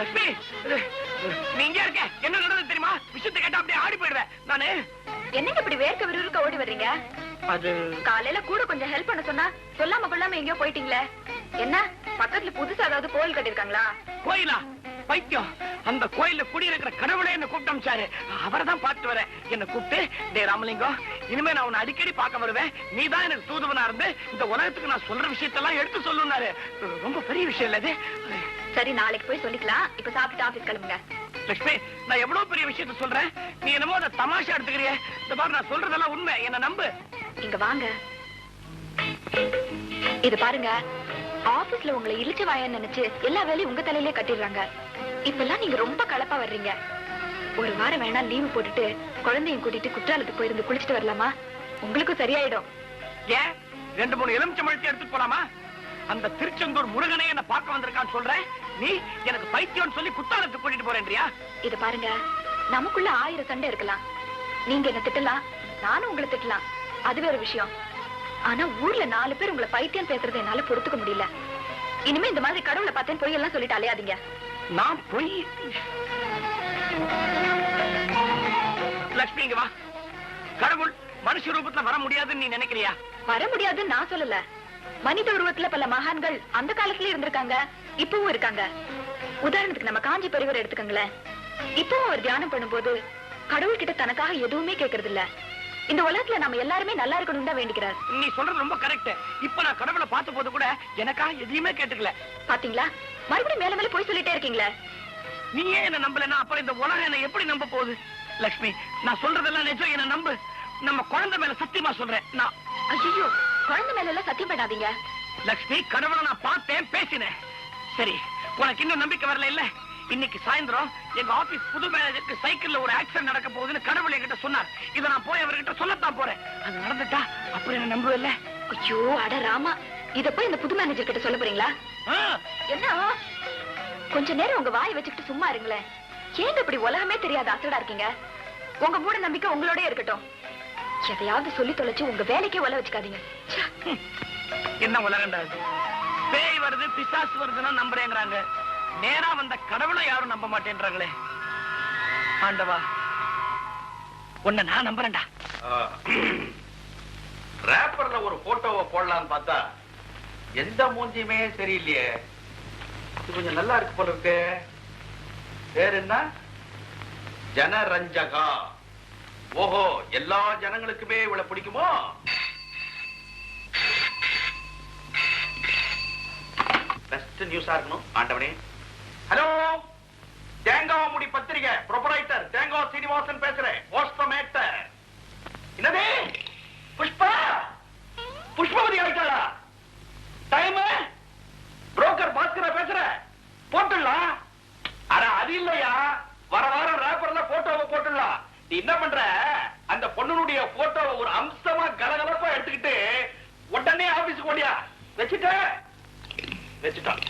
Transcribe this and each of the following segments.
லட்சுமி நீ இங்க இருக்க, என்ன நடந்தது தெரியுமா? விஷயத்தை கேட்டா அப்படியே ஆடி போயிடுவேன் நானு. என்னங்க இப்படி வேர்க்க விறுவிறுக்க ஓடி வர்றீங்க? அது காலையில கூட கொஞ்சம் ஹெல்ப் பண்ண சொன்னா சொல்லாம கொள்ளாம எங்கயோ போயிட்டீங்களே. என்ன பக்கத்துல புதுசா ஏதாவது கோயில் கட்டிருக்காங்களா? கோயிலா? பைத்தியம், அந்த கோயில்ல குடியிருக்கிற கடவுளே என்ன கூப்பிட்டு அமிச்சாரு. அவரைதான் பார்த்து வரேன். என்ன கூப்பிட்டு, டே ராமலிங்கம், இனிமே நான் உன்னை அடிக்கடி பார்க்க வருவேன், நீ தான் எனக்கு தூதுவனா இருந்து இந்த உலகத்துக்கு நான் சொல்ற விஷயத்தெல்லாம் எடுத்து சொல்லுனாரு. ரொம்ப பெரிய விஷயம் இல்ல இது. சரி, நாளைக்கு போய் சொல்லிக்கலாம். இப்ப சாப்பிட்டு ஆபீஸ் கிளம்புங்க. லட்சுமி, நான் எவ்வளவு பெரிய விஷயத்த சொல்றேன், நீ என்னமோ அதை தமாஷா எடுத்துக்கிறிய. இந்த பாரு, நான் சொல்றதெல்லாம் உண்மை, என்ன நம்பு. இங்க வாங்க. இது பாருங்க, ஆபீஸ்ல உங்களை இழிச்ச வாயன்னு நினைச்சு எல்லா வேலையும் உங்க தலையிலே கட்டிடுறாங்க. இப்பெல்லாம் நீங்க ரொம்ப கலப்பா வர்றீங்க. ஒரு வாரம் வேணா லீவு போட்டுட்டு குழந்தையும் கூட்டிட்டு குற்றாலத்துக்கு போயிருந்து குளிச்சுட்டு வரலாமா? உங்களுக்கும் சரியாயிடும். ஏன் 2-3 எலுமிச்சம்பழத்தை எடுத்துட்டு போலாமா? அந்த திருச்செந்தூர் முருகனே என்ன பார்க்க வந்திருக்கான்னு சொல்றேன், நீ எனக்கு பைத்தியம்னு சொல்லி குற்றாலத்துக்கு கூட்டிட்டு போறேன்றியா? இது பாருங்க, நமக்குள்ள 1000 சண்டை இருக்கலாம். நீங்க என்ன திட்டலாம், நானும் உங்களை திட்டலாம், அது வேற விஷயம். ஆனா ஊர்ல 4 பேர் உங்களை பைத்தியம் பேசுறதை என்னால பொறுத்துக்க முடியல. இனிமே இந்த மாதிரி கடவுளை பார்த்தேன் பொய் எல்லாம் சொல்லிட்டு அலையாதீங்க. நான் பொய்? லட்சுமி, இங்க வா. கடவுள் மனுஷ ரூபத்துல வர முடியாதுன்னு நீ நினைக்கிறியா? வர முடியாதுன்னு நான் சொல்லல. மனித உருவத்துல பல மகான்கள் அந்த காலத்துல இருந்திருக்காங்க, இப்பவும் இருக்காங்க. உதாரணத்துக்கு நம்ம காஞ்சி பெரியவர் எடுத்துக்கங்களேன். இப்பவும் அவர் தியானம் பண்ணும்போது கடவுள் கிட்ட தனக்காக எதுவுமே கேட்கறது இல்ல. இந்த உலகத்துல நம்ம எல்லாருமே நல்லா இருக்கணும் தான் வேண்டிக்கிறார். நீ சொல்றது ரொம்ப கரெக்ட். இப்ப நான் கடவுளை பார்த்த போது கூட எனக்காக எதையுமே கேட்டுக்கல. பாத்தீங்களா, மறுபடியும் மேல மேல போய் சொல்லிட்டே இருக்கீங்களே. நீ ஏன் என்ன நம்பலன்னா அப்புறம் இந்த உலகம் என்ன எப்படி நம்ப போகுது? லட்சுமி, நான் சொல்றதெல்லாம் நிஜம், என்ன நம்பு. நம்ம குழந்தை மேல சத்தியமா சொல்றேன். நான் ஐயோ, குழந்தை மேல எல்லாம் சத்தியம் பண்ணாதீங்க. லட்சுமி, கடவுளை நான் பார்த்தேன், பேசினேன். சரி, உனக்கு இன்னும் நம்பிக்கை வரல இல்ல? இன்னைக்கு சாயந்தரம் எங்க ஆபீஸ் புது மேனேஜருக்கு சைக்கிள்ல ஒரு ஆக்சிடென்ட் நடக்க போகுதுன்னு கடவுள் என்கிட்ட சொன்னார். இதை நான் போய் அவர்கிட்ட சொல்லத்தான் போறேன். அது நடந்துட்டா அப்புறம் என்ன நம்புவல்ல? ஐயோ அட ராமா, இத போய் இந்த புது மேனேஜர் கிட்ட சொல்ல போறீங்களா? என்ன கொஞ்ச நேரம் உங்க வாயை வச்சுக்கிட்டு சும்மா இருங்களேன். ஏங்க இப்படி உலகமே தெரியாத அசடா இருக்கீங்க? உங்க மூட நம்பிக்கை உங்களோட இருக்கட்டும். எதையாவது சொல்லி தொலைச்சு உங்க வேலைக்கே உல வச்சுக்காதீங்க. என்ன உலகண்டா? பேய் வருது, பிசாசு வருதுன்னா நம்புறேங்கிறாங்க. நேரா வந்த கடவுளை யாரும் நம்ப மாட்டேன்றாங்களே. ஆண்டவா, உன்னை நான் நம்புறேன்டா. ரேப்பர்ல ஒரு போட்டோவை போடலான்னு பார்த்தா எந்த மூஞ்சியுமே சரியில்லையே. இது கொஞ்சம் நல்லா இருக்கு போல இருக்கு. பேர் என்ன? ஜனரஞ்சகா. ஓஹோ, எல்லா ஜனங்களுக்குமே இவ்வளவு பிடிக்குமோ? பெஸ்ட் நியூஸா இருக்கணும் ஆண்டவனே. ஹலோ, தேங்காமுடி பத்திரிகை ப்ரொபரைட்டர் தேங்கா சீனிவாசன் பேசுறேன். போஸ்டமேட்டர். என்னது? புஷ்பா புஷ்பவதி ஆயிட்டாளா? டைம் புரோக்கர் பாஸ்கரா பேசுற. போட்டுடலாம். அட அது இல்லையா, வர வாரம் ரேப்பர்ல போட்டோவை போட்டுடலாம். நீ என்ன பண்ற, அந்த பொண்ணுடைய போட்டோவை ஒரு அம்சமா கலகலப்பா எடுத்துக்கிட்டு உடனே ஆபீஸுக்கு ஓடியா. வச்சுட்டான்.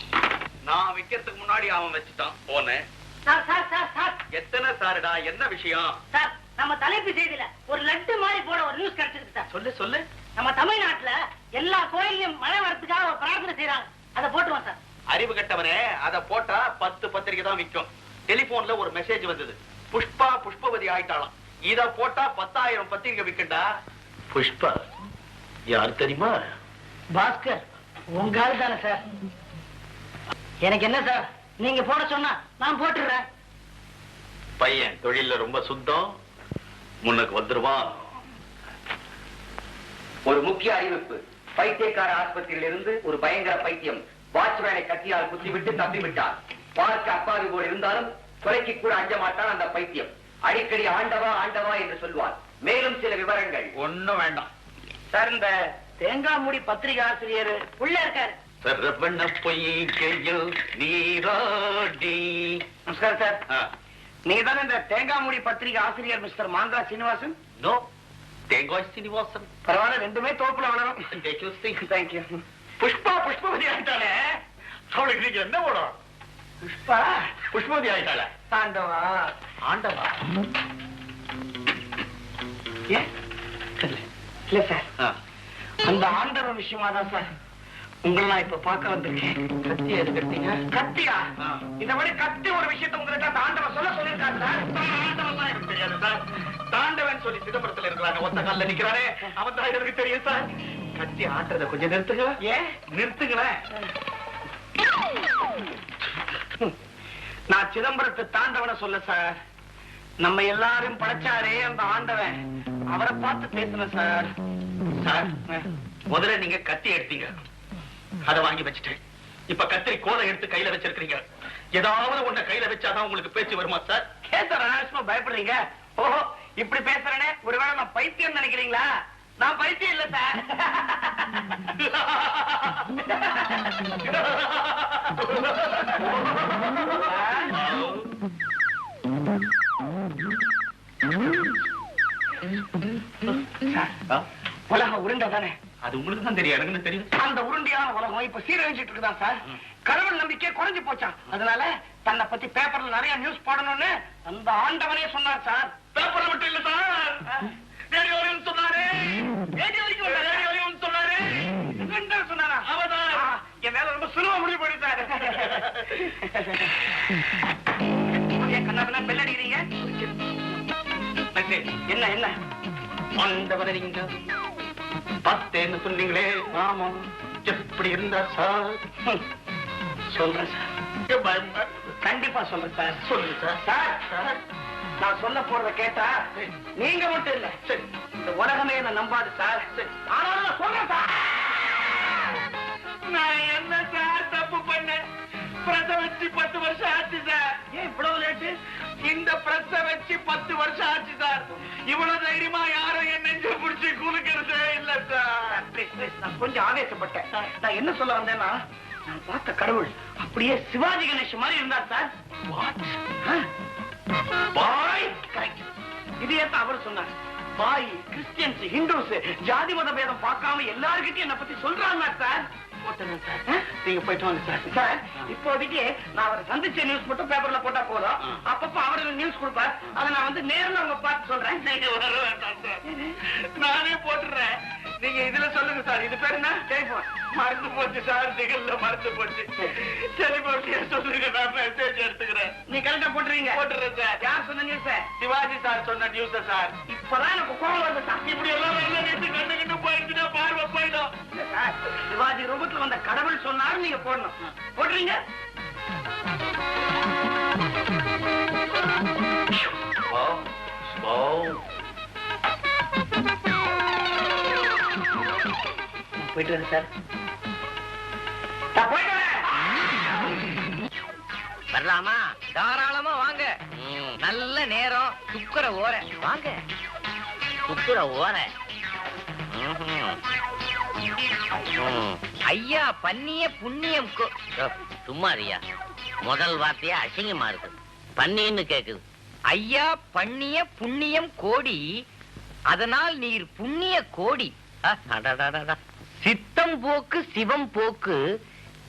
நான் வைக்கிறதுக்கு முன்னாடி அவன் வச்சுட்டான். போனேன். Sir sir sir sir. எத்தனை சாருடா? என்ன விஷயம்? சார், நம்ம தலைப்பு செய்தியில ஒரு லட்டு மாதிரி போட ஒரு நியூஸ் கிடைச்சிருக்கு சார். சொல்லு சொல்லு. நம்ம தமிழ்நாட்டுல எல்லா கோயிலையும் மழை வரதுக்காக ஒரு பிரார்த்தனை செய்யறாங்க. அதை போட்டுருவோம் சார். அறிவு கட்டவனே, அதை போட்டா 10 பத்திரிகை தான் விற்கும். டெலிபோன்ல ஒரு மெசேஜ் வந்தது, புஷ்பா புஷ்பவதி ஆயிட்டாளாம். இத போட்டா 10,000 பத்திரிகை விற்கண்டா. புஷ்பா யார் தெரியுமா? பாஸ்கர் உங்க ஆள் தானே சார்? எனக்கு என்ன சார், நீங்க போட சொன்னா நான் போட்டுறேன். பையன் தொழில ரொம்ப சுத்தம், முன்னுக்கு வந்துருவான். ஒரு முக்கிய அறிவிப்பு. பைத்தியக்கார ஆஸ்பத்திரியில் இருந்து ஒரு பயங்கர பைத்தியம் வாட்ச்மேனை கத்தியால் குத்திவிட்டு தப்பிவிட்டார். பார்க்க அப்பாவி போல் இருந்தாலும் கொலைக்கு கூட அஞ்ச மாட்டான் அந்த பைத்தியம். அடிக்கடி ஆண்டவா ஆண்டவா என்று சொல்வார். மேலும் சில விவரங்கள். ஒண்ணும் வேண்டாம் சார், இந்த தேங்காய் மூடி பத்திரிகை ஆசிரியர் உள்ள இருக்காரு. சரவண பொய்கையில் நீராடி. நமஸ்காரம் சார். நீங்க தானே இந்த தேங்காய் மூடி பத்திரிகை ஆசிரியர் மிஸ்டர் மாங்கா சீனிவாசன்? நோ, தேங்காய் சீனிவாசன். பரவாயில்ல, ரெண்டுமே தோப்புல வளரும். தேங்க்யூ. புஷ்பா புஷ்பவதி ஆயிட்டாளே, அவளுக்கு நீங்க என்ன போடும்? புஷ்பா புஷ்பவதி ஆயிட்டாளே. ஆண்டவா ஆண்டவா. ஏன் இல்ல சார், அந்த ஆண்டவன் விஷயமா தான் சார். உங்களை நான் இப்ப பார்க்க வந்திருக்கேன். கத்தி எதுக்கிட்டீங்க? கத்தியா? இந்த மாதிரி கத்தி ஒரு விஷயத்தை உங்ககிட்ட தாண்டவன் சொல்லிருக்காரு சார். தாண்டவன் தான் எனக்கு தெரியாது சார். தாண்டவன் சொல்லி சிதம்பரத்துல இருக்கிறாங்க, ஒத்த கால்ல நிக்கிறாரே, அவன் தான் எனக்கு தெரியும் சார். கத்தி ஆட்டுறத கொஞ்சம் நிறுத்துங்க. ஏன்? நிறுத்துங்களேன். நான் சிதம்பரத்து தாண்டவனை சொல்ல சார். நம்ம எல்லாரும் படைச்சாரே அந்த ஆண்டவன், அவரை பார்த்து பேசுறேன் சார். சார், முதல்ல நீங்க கத்தி எடுத்தீங்க, அதை வாங்கி வச்சுட்டேன். இப்ப கத்திரி கோலை எடுத்து கையில வச்சிருக்கீங்க. ஏதாவது ஒண்ண கையில வச்சாதான் உங்களுக்கு பேச்சு வருமா சார்? கேசர் அனாவசியமா பயப்படுறீங்க. ஓஹோ, இப்படி பேசுறேனே, ஒருவேளை நான் பைத்தியம் நினைக்கிறீங்களா? நான் பைத்தியம் இல்ல சார். உலகம் உருண்டை தானே? அது உங்களுக்கு தான் தெரியும், எனக்கு தெரியும். அந்த உருண்டையான உலகம் இப்ப சீரழிஞ்சிட்டு இருக்குதான் சார். கடவுள் நம்பிக்கை குறைஞ்சு போச்சான். அதனால தன்னை பத்தி பேப்பர்ல நிறைய நியூஸ் போடணும்னு அந்த ஆண்டவனே சொன்னார் சார். பேப்பர்ல மட்டும் இல்ல சார், ரேடியோலையும் சொன்னாரு. ரேடியோலையும் சொன்னாரு. என்ன சொன்னாரா? அவதான் என் மேல ரொம்ப சுலுவா முடிவு போயிட்டாரு. கண்ணா பெல் அடிக்கிறீங்க. என்ன என்ன ஆண்டவனை நீங்க பார்த்தேன்னு சொன்னீங்களே, ஆமா எப்படி இருந்தா சார்? சொல்றேன் சார், கண்டிப்பா சொல்றேன் சார். சொல்லுங்க சார். சார் சார், நான் சொல்ல போறத கேட்டா நீங்க மட்டும் இல்ல, சரி, இந்த உலகமே என்ன நம்பாது சார். ஆனாலும் நான் சொல்றேன் சார். நான் என்ன சார் தப்பு பண்ணேன்? பிரச வச்சு 10 வருஷம் ஆச்சு சார். ஏன் இவ்வளவு லேட்டு? இந்த பிரச வச்சு 10 வருஷம் ஆச்சு சார். இவ்வளவு தைரியமா யாரும் என் நெஞ்ச புடிச்சு குலுக்கிறதே இல்ல சார். Please, please, நான் கொஞ்சம் ஆவேசப்பட்டேன். நான் என்ன சொல்ல வந்தேன்னா, நான் பார்த்த கடவுள் அப்படியே சிவாஜி கணேஷ் மாதிரி இருந்தார் சார். பாய் கரெக்ட். இதே தான் அவர் சொன்னார். பாய் கிறிஸ்டியன்ஸ், ஹிந்துஸ், ஜாதி மத பேதம் பார்க்காம எல்லாருக்கிட்டையும் என்ன பத்தி சொல்றாங்க சார். போட்டுருங்க சார். நீங்க போயிட்டு வாங்க சார். சார், இப்போதைக்கு நான் அவரை சந்திச்ச நியூஸ் மட்டும் பேப்பர்ல போட்டா போதும். அப்பப்ப அவருக்கு நியூஸ் கொடுப்பார். அதை நான் வந்து நேர்ல அவங்க பார்த்து சொல்றேன். நீங்க வர வேண்டாம் சார், நானே போட்டுறேன். நீங்க இதுல சொல்லுங்க சார். இது பேரு என்ன? டெலிபோன். மறந்து போச்சு சார், திகழ்ல மறந்து போச்சு. டெலிபோன்லயே சொல்லுங்க, நான் மெசேஜ் எடுத்துக்கிறேன். நீ கரெக்டா போட்டுறீங்க. போட்டுறேன் சார். யார் சொன்ன நியூஸ்? சிவாஜி சார் சொன்ன நியூஸ் சார். இப்பதான் எனக்கு கோவம் வருது சார். இப்படி எல்லாம் வெள்ள நேற்று கண்டுகிட்டு போயிடுச்சுன்னா பார்வை போயிடும். இல்ல சார், சிவாஜி ரூபத்துல வந்த கடவுள் சொன்னாரு, நீங்க போடணும். போடுறீங்க? போயிட்டு வரேன் சார். நான் போயிட்டு வரேன். வரலாமா? தாராளமா வாங்க. நல்ல நேரம், சுக்கர ஓர வாங்க. சுக்கர ஓர. ஐயா பன்னிய புண்ணியம் சும்மா ஐயா, முதல் வார்த்தையா அசிங்கமா இருக்கு. பன்னின்னு கேக்குது. ஐயா பண்ணிய புண்ணியம் கோடி, அதனால் நீர் புண்ணிய கோடி. சித்தம் போக்கு சிவம் போக்கு,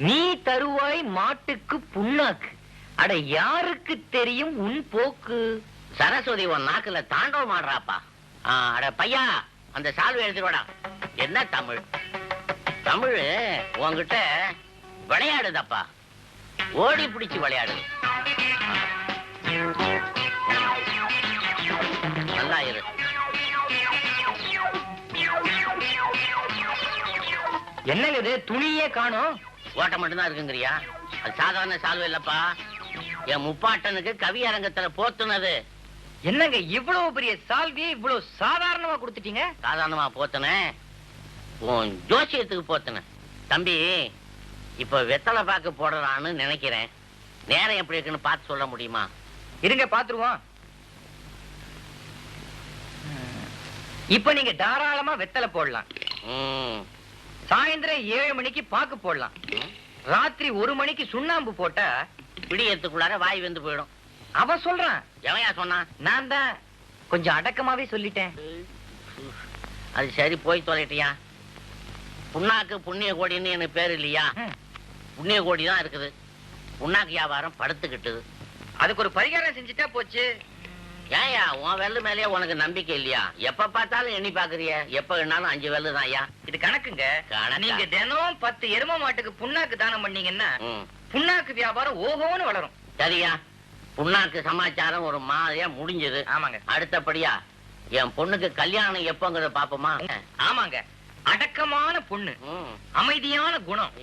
நீ தருவாய் மாட்டுக்கு புண்ணாக்கு. அட யாருக்கு தெரியும் உன் போக்கு? சரஸ்வதி உன் நாக்குல தாண்டவம் ஆடுறாப்பா. அட பையா, அந்த சால்வை எடுத்துக்கோடா. என்ன தமிழ்? தமிழ் உன்கிட்ட விளையாடுதப்பா, ஓடி பிடிச்சு விளையாடுது. நல்லா இரு. என்னங்க இது, துணியே காணும்? ஓட்ட மட்டும்தான் இருக்குங்கிறியா? அது சாதாரண சால்வை இல்லப்பா, என் முப்பாட்டனுக்கு கவி அரங்கத்துல போத்துனது. என்னங்க இவ்வளவு பெரிய சால்வியை இவ்வளவு சாதாரணமா கொடுத்துட்டீங்க? சாதாரணமா போத்துனேன், உன் ஜோசியத்துக்கு போத்துனேன். தம்பி, இப்ப வெத்தலை பாக்கு போடுறான்னு நினைக்கிறேன். நேரம் எப்படி இருக்குன்னு பார்த்து சொல்ல முடியுமா? இருங்க பாத்துருவோம். இப்ப நீங்க தாராளமா வெத்தலை போடலாம். சாயந்தரம் 7 மணிக்கு பாக்கு போடலாம். ராத்திரி 1 மணிக்கு சுண்ணாம்பு போட்டா விடியத்துக்குள்ளார வாய் வந்து போயிடும். அவ சொல்றான். எவையா சொன்னா? நான் தான் கொஞ்சம் அடக்கமாவே சொல்லிட்டேன். அது சரி, போய் தொலைட்டியா? புண்ணாக்கு புண்ணிய கோடின்னு எனக்கு பேரு இல்லையா? புண்ணிய கோடி தான் இருக்குது. புண்ணாக்கு வியாபாரம் படுத்துக்கிட்டது. அதுக்கு ஒரு பரிகாரம் செஞ்சுட்டா போச்சு. ஏயா உன் வெள்ளு மேலேயே உனக்கு நம்பிக்கை இல்லையா? எப்ப பார்த்தாலும் எண்ணி பாக்குறிய, எப்ப வேணாலும் 5 வெள்ளு தான் ஐயா. இது கணக்குங்க. நீங்க தினம் 10 எரும மாட்டுக்கு புண்ணாக்கு தானம் பண்ணீங்கன்னா புண்ணாக்கு வியாபாரம் ஓஹோன்னு வளரும். சரியா, புண்ணாக்கு சமாச்சாரம் ஒரு மாதிரியா முடிஞ்சது. ஆமாங்க. அடுத்தபடியா என் பொண்ணுக்கு கல்யாணம் எப்பங்கிறத பாப்போமா? ஆமாங்க. அடக்கமான பொண்ணு, அமைதியான குணம்.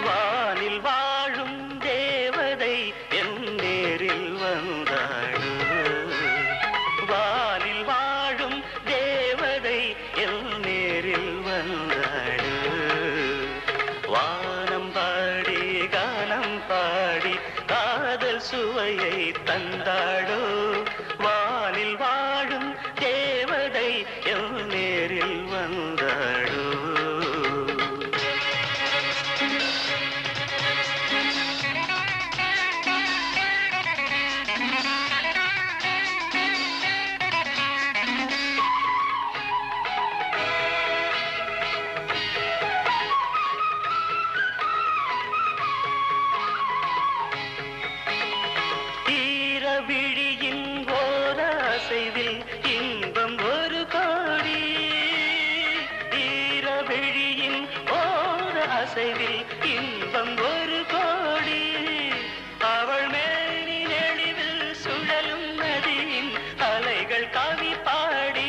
வானில் வாழும் தேவதை என் நேரில் வந்தாடு. வானில் வாழும் தேவதை என் நேரில் வந்தாடு. வானம் பாடி கானம் பாடி காதல் சுவையை தந்தாடோ. வானில் வாழும் தேவதை என் நேரில் வந்தாடோ. விழியின் ஓர அசைவில் இன்பம் ஒரு கோடி. ஈரவிழியின் ஓர அசைவில் இன்பம் ஒரு கோடி. அவள் மேனி நெளிவில் சுழலும் நதியின் அலைகள் கவி பாடி.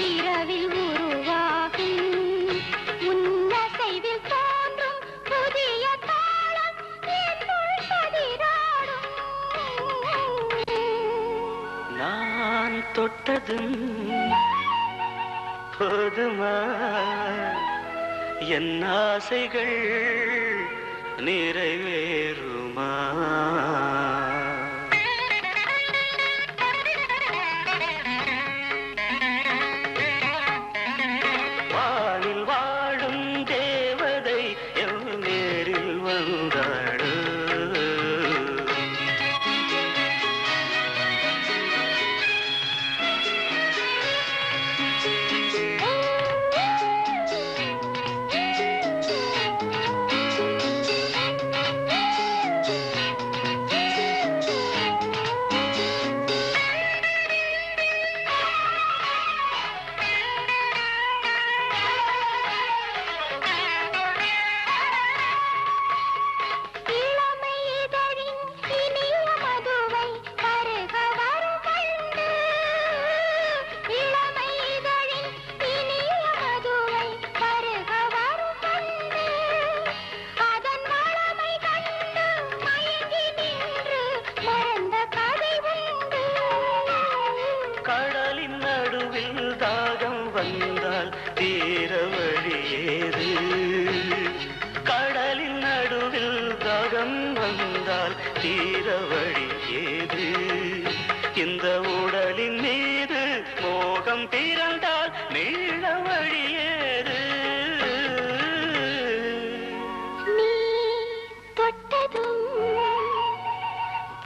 இரவில் உருவாகும் தொட்டதும் போதுமா என் ஆசைகள் நிறைவேறுமா? வானில் வாழும் தேவதை என் நேரில் வந்தாடு. கடலின் நடுவில் தாகம் வந்தால் தீர வழியேது. கடலின் நடுவில் தாகம் வந்தால் தீர வழியேது. இந்த உடலின் மீது மோகம் பிறந்தால் மீள வழியேது. நீ தொட்டதும்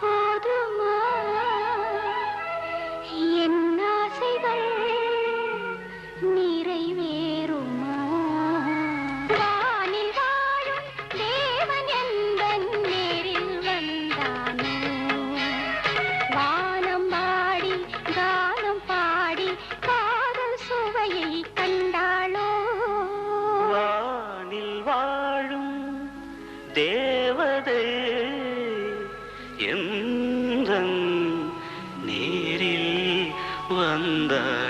போதுமா என் ஆசைகள் நிறைவேறுமா? வானில் வாழும் தேவன் எந்தன் நேரில் வந்தானோ. வானம் பாடி கானம் பாடி காதல் சுவையை கண்டாளோ. வானில் வாழும் தேவதை எந்தன் நேரில் வந்தாள்.